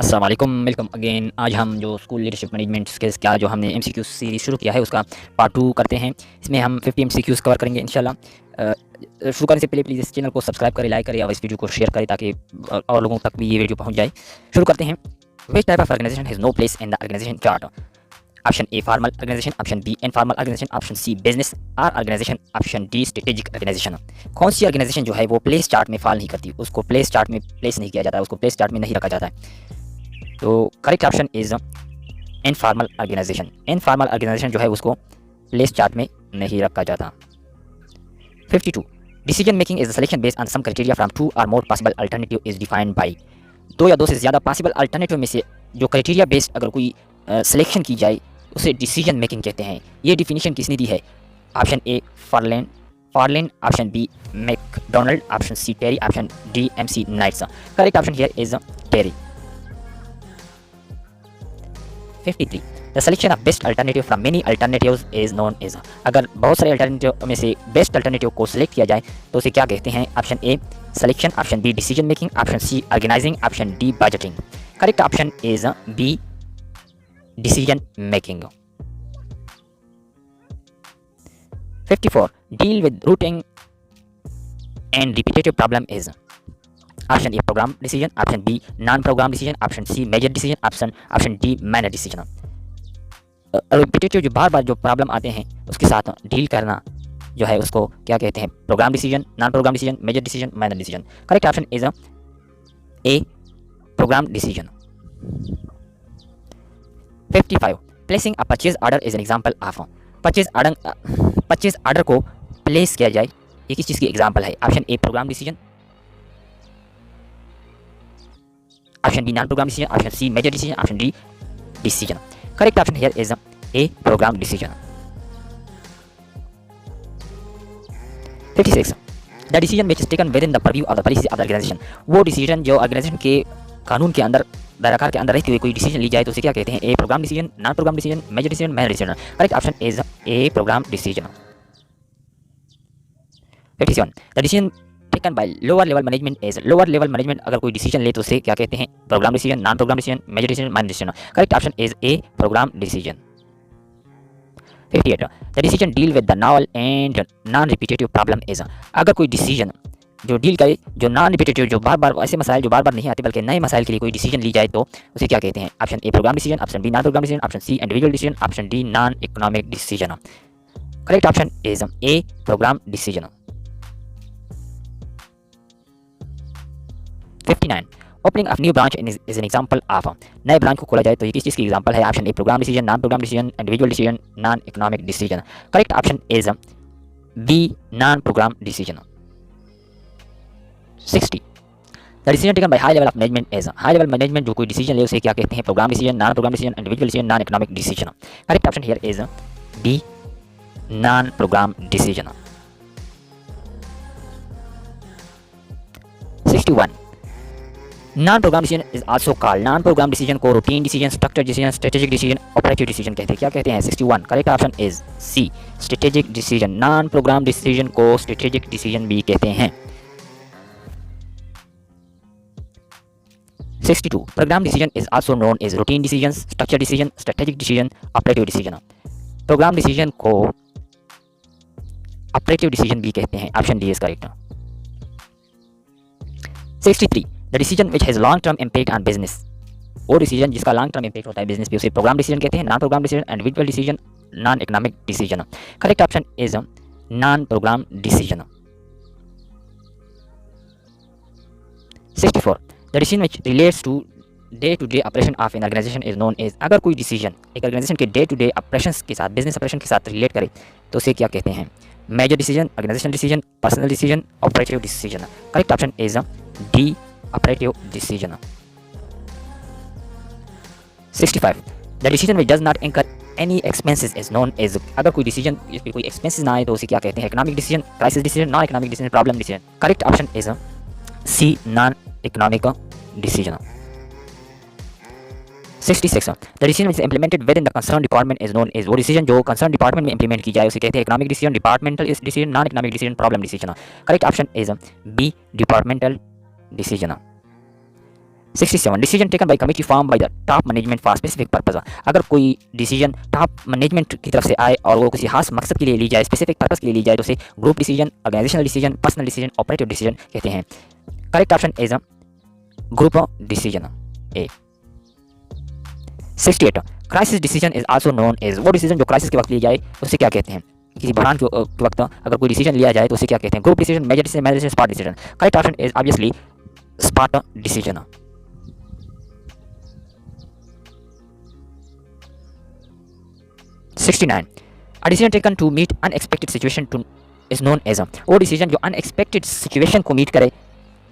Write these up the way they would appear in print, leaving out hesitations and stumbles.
अस्सलाम वालेकुम, welcome again. आज हम जो स्कूल लीडरशिप मैनेजमेंट स्किल्स का जो हमने MCQ सीरीज़ शुरू किया है उसका पार्ट 2 करते हैं। इसमें हम 50 MCQs कवर करेंगे इंशाल्लाह। शुरू करने से पहले प्लीज़ इस चैनल को सब्सक्राइब करें, लाइक करें और इस वीडियो को शेयर करें ताकि और लोगों तक भी ये वीडियो पहुंच जाए। शुरू करते हैं। Which type of organisation has no place in the organisation chart? Option A formal organisation, option B informal organisation, option C business are organisation, option D strategic organisation. कौन सी ऑर्गेनाइजेशन जो है वो प्लेस चार्ट में fall नहीं करती, उसको place chart में प्लेस नहीं किया जाता है, उसको प्लेस चार्ट में नहीं रखा जाता है? तो correct option is informal organisation. Informal organisation जो है उसको प्लेस चार्ट में नहीं रखा जाता। 52 decision making is the selection based on some criteria from two or more possible alternative is defined by. दो या दो से ज़्यादा पॉसिबल अल्टरनेटिव में से जो क्राइटेरिया बेस्ड अगर कोई सिलेक्शन की जाए उसे डिसीजन मेकिंग कहते हैं। ये डिफिनीशन किसने दी है? Option A Forland, option B McDonald, option C Terry, option D MC Knights. Correct option here is Terry. 53 the selection of best alternative from many alternatives is known as. अगर बहुत सारे alternative में से best alternative को select किया जाए तो उसे क्या कहते हैं? Option A selection, option B decision making, option C organising, option D budgeting. Correct option is B decision making. 54 deal with routing and repetitive problem is. Option A programme decision, option B non programme decision, option C major decision, option D manner decision. Repetitive जो बार बार जो problem आते हैं उसके साथ deal करना जो है उसको क्या कहते हैं? Programme decision, non programme decision, major decision, manner decision. Correct option is A programme decision. 55 placing a purchase order is an example of. Purchase order को प्लेस किया जाए ये किस चीज़ की एग्जांपल है? Option A programme decision, option B non programme decision, option C major decision, option D decision. Correct option here is A programme decision. 56 the decision which is taken with in the purview of the policy of the organisation. वो decision जो organisation के कानून के अंदर दायराकार के अंदर रहते हुए कोई डिसीजन ली जाए तो उसे क्या कहते हैं? A programme decision, non programme decision, major decision, manner decision. Correct option is A programme decision. 57 the decision taken by lower level management is. Lower level management अगर कोई डिसीजन ले तो उसे क्या कहते हैं? Programme decision, non programme decision, major decision, minor decision. Correct option is A programme decision. 58 the decision deal with the novel and non repetitive problem is. अगर कोई डिसीजन जो डील करे जो नॉन रिपीटेटिव जो बार बार ऐसे मसाइल जो बार बार नहीं आते बल्कि नए मसाइल के लिए कोई डिसीजन ली जाए तो उसे क्या कहते हैं? Option A programme decision, option B non programme decision, option C individual decision, option D non economic decision. Correct option is A programme decision. 59 opening of new branch is an example of. नए branch को खोला जाए तो ये किस चीज़ की example है? Option A programme decision, non programme decision, individual decision, non economic decision. Correct option is B non programme decision. 60 the decision taken by high level of management is. High level management जो कोई decision ले उसे क्या कहते हैं? Programme decision, non programme decision, individual decision, non economic decision. Correct option here is B non programme decision. 61 non programme decision is also called. Non programme decision को routine decision, structure decision, strategic decision, operative decision कहते हैं। क्या कहते हैं? 61 correct option is C strategic decision. Non programme decision को strategic decision भी कहते हैं। 62 programme decision is also known as routine decision, structure decision, strategic decision, operative decision. Programme decision को ऑपरेटिव डिसीजन भी कहते हैं। Option D is correct. 63 the decision which has long term impact on business. वो decision जिसका long term impact होता है business पे उसे प्रोग्राम डिसीजन कहते हैं। Non programme decision, individual decision, non economic decision. Correct option is non programme decision. 64 the decision which relates to day operation of an organisation is known as. अगर कोई decision एक organisation के day to day operations के साथ, business operation के साथ relate करे तो उसे क्या कहते हैं? Major decision, organisational decision, personal decision, operative decision. Correct option is D operative decision. 65 the decision which does not incur any expenses is known as. अगर कोई डिसीजन इस पे कोई एक्सपेंसेस ना आए तो उसे क्या कहते हैं? Economic decision, crisis decision, non economic decision, problem decision. Correct option is C non economic decision. 66 the decision is implemented within the concern department is known as. वो डिसीजन जो कंसर्न डिपार्टमेंट में implement की जाए उसे कहते हैं economic decision, departmental decision, non economic decision, problem decision. Correct option is B departmental decision. 67 decision taken by committee form by the top management for specific purpose. अगर कोई decision top management की तरफ से आए और वो किसी खास मकसद के लिए ली जाए, स्पेसिफिक पर्पस के लिए ली जाए, तो उसे group decision, organisational decision, personal decision, operative decision कहते हैं। Correct option is group decision A. 68 crisis decision is also known as, वो डिसीजन जो क्राइसिस के वक्त लिया जाए उसे क्या कहते हैं? किसी बहरान के वक्त अगर कोई डिसीजन लिया जाए तो उसे क्या कहते हैं? Group decision, major decision, manager decision, spot decision. Correct option is obviously spot decision. 69 a decision taken to meet unexpected situation to is known as a, वो डिसीजन जो अनएक्सपेक्टेड सिचुएशन को मीट करे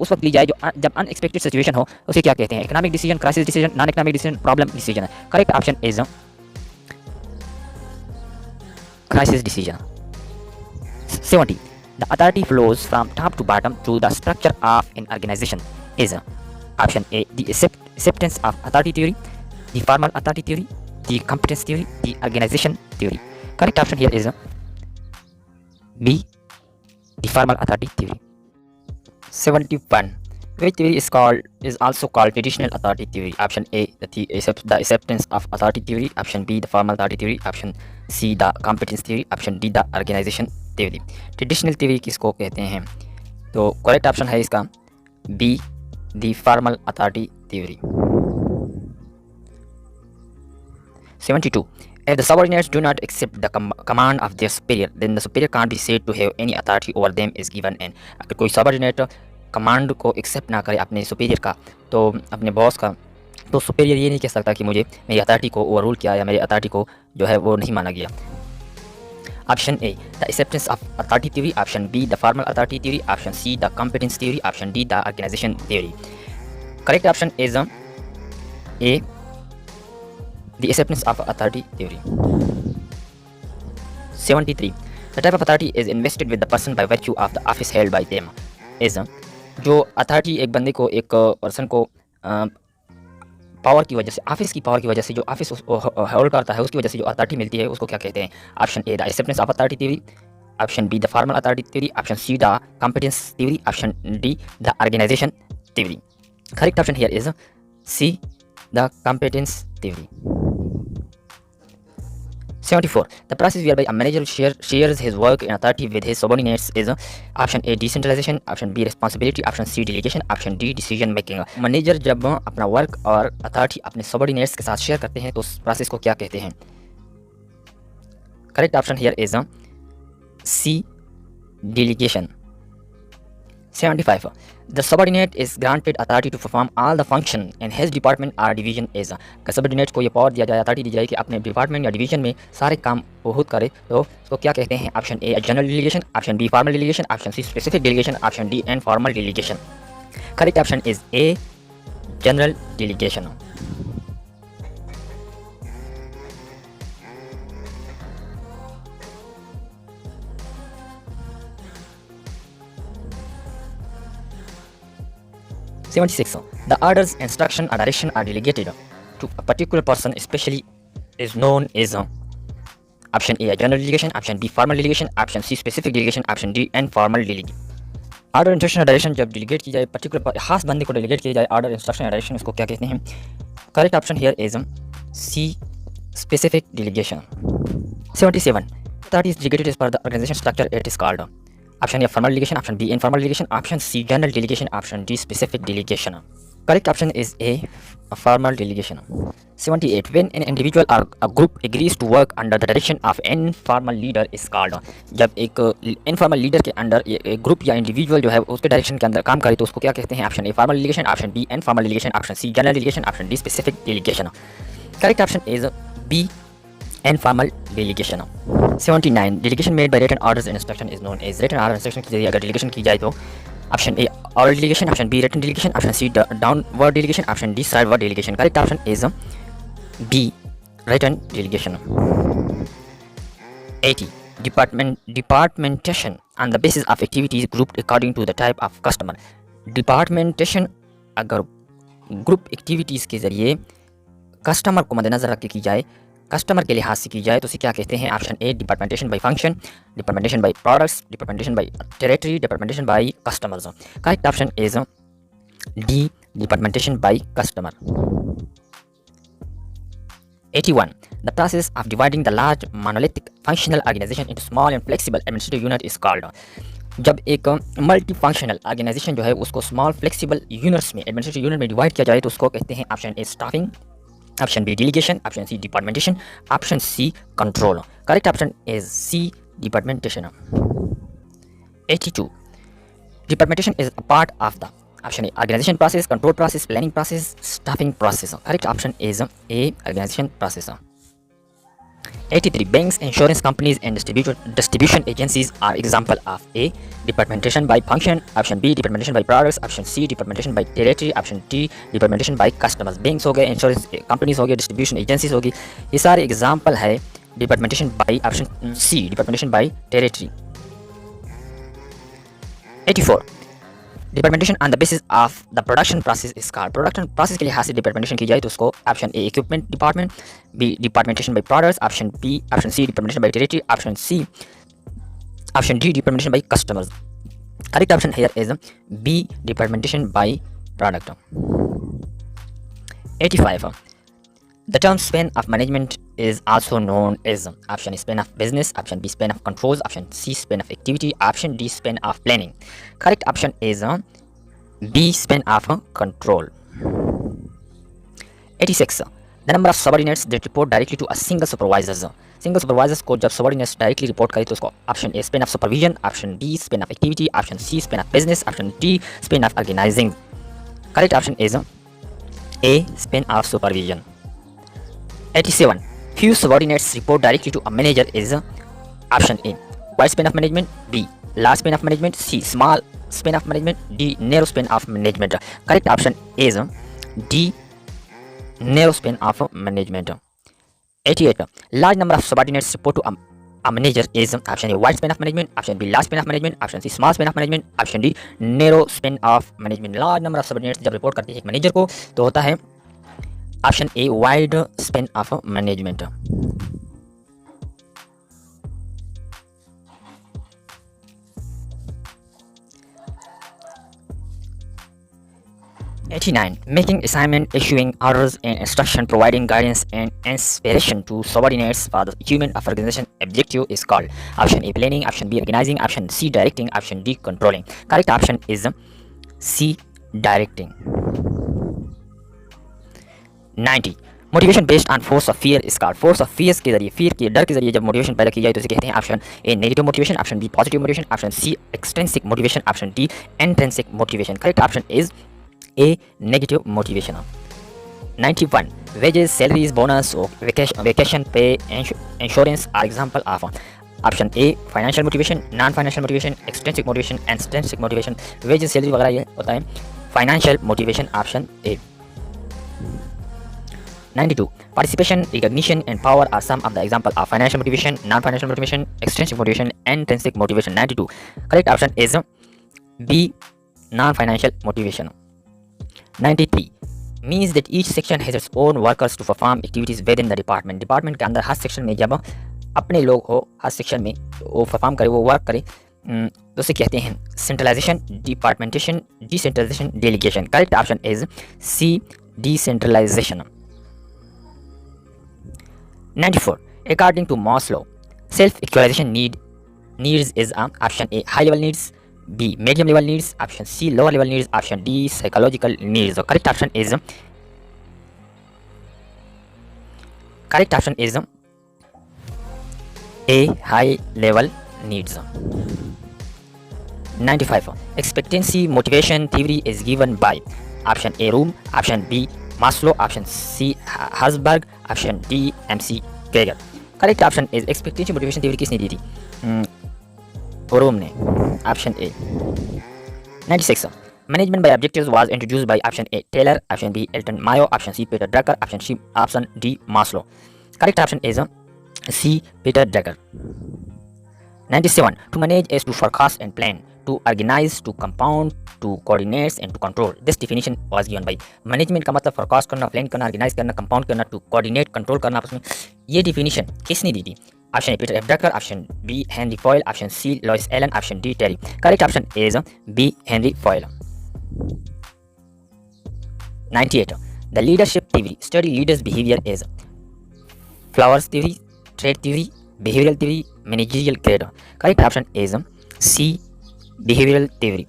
उस वक्त ली जाए, जो जब अनएक्सपेक्टेड सिचुएशन हो उसे क्या कहते हैं? Economic decision, crisis decision, non economic decision, problem decision. Correct option is crisis decision. 70 the authority flows from top to bottom through the structure of an organization is option A the acceptance of authority theory, the formal authority theory, the competence theory, the organization theory. Correct option here is B the formal authority theory. 71 which theory is also called traditional authority theory? Option A the acceptance of authority theory, option B the formal authority theory, option C the competence theory, option D the organization theory. Traditional theory किसको कहते हैं? तो correct option है इसका B the formal authority theory. 72 if the subordinates do not accept the command of their superior then the superior can't be said to have any authority over them is given an. अगर कोई subordinate command को accept ना करे अपने superior का, तो अपने boss का, तो सुपीरियर ये नहीं कह सकता कि मुझे मेरी अथॉरिटी को ओवररूल किया या मेरी अथॉरिटी को जो है वो नहीं माना गया। Option A the acceptance of authority theory, option B the formal authority theory, option C the competence theory, option D the organisation theory. Correct option is A the acceptance of authority theory. 73 the type of authority is invested with the person by virtue of the office held by them is जो authority एक बंदे को, एक person को power की वजह से, office की पावर की वजह से, जो ऑफिस होल्ड करता है उसकी वजह से जो अथॉरिटी मिलती है उसको क्या कहते हैं? Option A the acceptance of authority theory, option B the formal authority theory, option C the competence theory, option D the organisation theory. Correct option here is C the competence theory. 74 the process whereby a manager shares his work and authority with his subordinates is option A decentralization, option B responsibility, option C delegation, option D decision making. Manager जब अपना work और authority अपने subordinates के साथ share करते हैं तो उस प्रोसेस को क्या कहते हैं? Correct option here is C delegation. 75 the subordinate is granted authority to perform all the function in his department or division is subordinate को ये पावर दिया जाए, अथॉरिटी दी जाए कि अपने डिपार्टमेंट या डिवीजन में सारे काम वो खुद करे, तो उसको क्या कहते हैं? Option A general delegation, option B formal delegation, option C specific delegation, option D informal delegation. Correct option is A general delegation. 76 the orders, instruction or direction are delegated to a particular person especially is known as option A general delegation, option B formal delegation, option C specific delegation, option D informal delegation. Order, instruction और direction जब डिलीगेट की जाए, particular खास बंदे को डिलीगेट किया जाए order, instruction या डायरेक्शन, उसको क्या कहते हैं? Correct option here is C specific delegation. 77 authority is delegated as per the organization structure it is called option A formal delegation, option B informal delegation, option C general delegation, option D specific delegation. Correct option is A formal delegation. 78 when an individual or a group agrees to work under the direction of informal leader is called. जब एक informal leader के under एक group या individual जो है उसके direction के अंदर काम करे तो उसको क्या कहते हैं? Option A formal delegation, option B informal delegation, option C general delegation, option D specific delegation. Correct option is B informal delegation. 79 delegation made by written orders and instruction is known as, written order instruction के जरिए अगर delegation की जाए तो option A oral delegation, option B written delegation, option C downward delegation, option D sideward delegation. Correct option is B written delegation. 80 departmentation on the basis of activities grouped according to the type of customer. डिपार्टमेंटेशन अगर group activities के ज़रिए customer को मद्देनज़र रख के की जाए, customer के लिहाज से की जाए, तो उसे क्या कहते हैं? Option A departmentation by function, departmentation by products, departmentation by territory, departmentation by customers. Correct option is D Departmentation by customer. 81. The process of dividing the large monolithic functional organization into small and flexible administrative unit is called. जब एक multi functional organisation जो है उसको small flexible units में administrative unit में divide किया जाए तो उसको कहते हैं option A staffing, option B delegation, option C departmentation, option C control. Correct option is C departmentation. 82. Departmentation is a part of the option A organization process, control process, planning process, staffing process. Correct option is A organization process. 83. Banks, insurance companies and distribution agencies are example of A departmentation by function, option B departmentation by products, option C departmentation by territory, option D departmentation by customers. Banks हो गए, insurance companies हो गए, distribution agencies होगी, ये सारे example है departmentation by option C departmentation by territory. 84. Departmentation on the basis of the production process is called. Production process के लिहाज से डिपार्टमेंटेशन की जाए तो उसको option A equipment department, B departmentation by products, option C departmentation by territory, option D departmentation by customers. Correct option here is B departmentation by product. 85. The term span of management is also known as option A span of business, option B span of controls, option C span of activity, option D span of planning. Correct option is B span of control. 86. The number of subordinates that report directly to a single supervisor. Single supervisors को जब subordinates directly report करें तो उसको option A span of supervision, option D span of activity, option C span of business, option D span of organizing. Correct option is A span of supervision. 87. Few subordinates report directly to a manager is option A wide span of management, B large span of management, C small span of management, D narrow span of management. Correct option is D narrow span of management. 88. Large number of subordinates report to a manager is option A wide span of management, option B large span of management, option C small span of management, option D narrow span of management. Large number of subordinates जब report करते हैं एक manager को तो होता है option a wide span of management. 89. Making assignment, issuing orders and instruction, providing guidance and inspiration to subordinates for the achievement of organization objective is called option A planning, option B organizing, option C directing, option D controlling. Correct option is C directing. 90. Motivation based on force of fear is called. Force of fear के जरिए, fear के डर के जरिए जब motivation पैदा की जाए तो इसे कहते हैं option A negative motivation, option B positive motivation, option C extrinsic motivation, option D intrinsic motivation. Correct option is A negative motivation. 91. Wages, salaries, bonus, vacation pay, insurance are example of option A financial motivation, non-financial motivation, extrinsic motivation, extrinsic motivation. Wages, salary वगैरह ये होता है financial motivation option A. 92. Participation, recognition and power are some of the example of financial motivation, non-financial motivation, extrinsic motivation, and intrinsic motivation. 92. Correct option is B non-financial motivation. 93. Means that each section has its own workers to perform activities within the department. Department के अंदर हर section में जब अपने लोग हो हर section में वो perform करे, वो वर्क करे तो उसे कहते हैं centralisation, departmentation, decentralisation, delegation. Correct option is C decentralisation. 94. According to Maslow, self-actualization needs is option A high level needs, B medium level needs, option C lower level needs, option D psychological needs. The correct option is A high level needs. 95. Expectancy motivation theory is given by option A Room, option B Maslow, option C Hasberg, option D McQs. Correct option is expectation motivation theory किसने दी थी? Vroom ने. Option A. 96. Management by objectives was introduced by option A Taylor, option B Elton Mayo, option C Peter Drucker, option D Maslow. Correct option is C Peter Drucker. 97. To manage is to forecast and plan, to organize, to compound, to coordinate and to control. This definition was given by. Management का मतलब forecast करना, plan करना, organize करना, compound करना, to coordinate, control करना. आपस में ये definition किसने दी थी? Option A Peter F Drucker, option B Henri Fayol, option C Louis Allen, option D Terry. Correct option is B Henri Fayol. 98. The leadership theory study leaders' behavior is flowers theory, trait theory, behavioral theory, managerial grade. Correct option is C. Behavioral theory.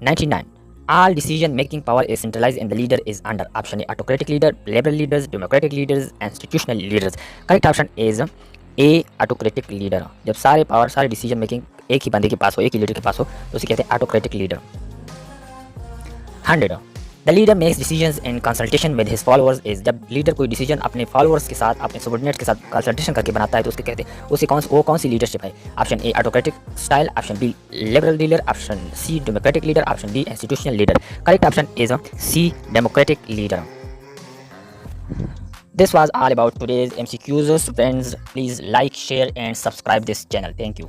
99. All decision-making power is centralized and the leader is under option A. Autocratic leader, liberal leaders, democratic leaders, institutional leaders. Correct option is A. Autocratic leader. जब सारे power सारे decision making एक ही बंदे के पास हो, एक ही leader के पास हो, तो उसे कहते हैं autocratic leader. 100. The leader makes decisions in consultation with his followers is. जब लीडर कोई डिसीजन अपने फॉलोअर्स के साथ, अपने सबॉर्डिनेट्स के साथ कंसल्टेशन करके बनाता है तो उसके कहते हैं उसे कौन सी लीडरशिप है. Option A autocratic style, option B liberal leader, option C democratic leader, option D institutional leader. Correct option is C democratic leader. This was all about today's MCQs. Friends, please like, share and subscribe this channel. Thank you.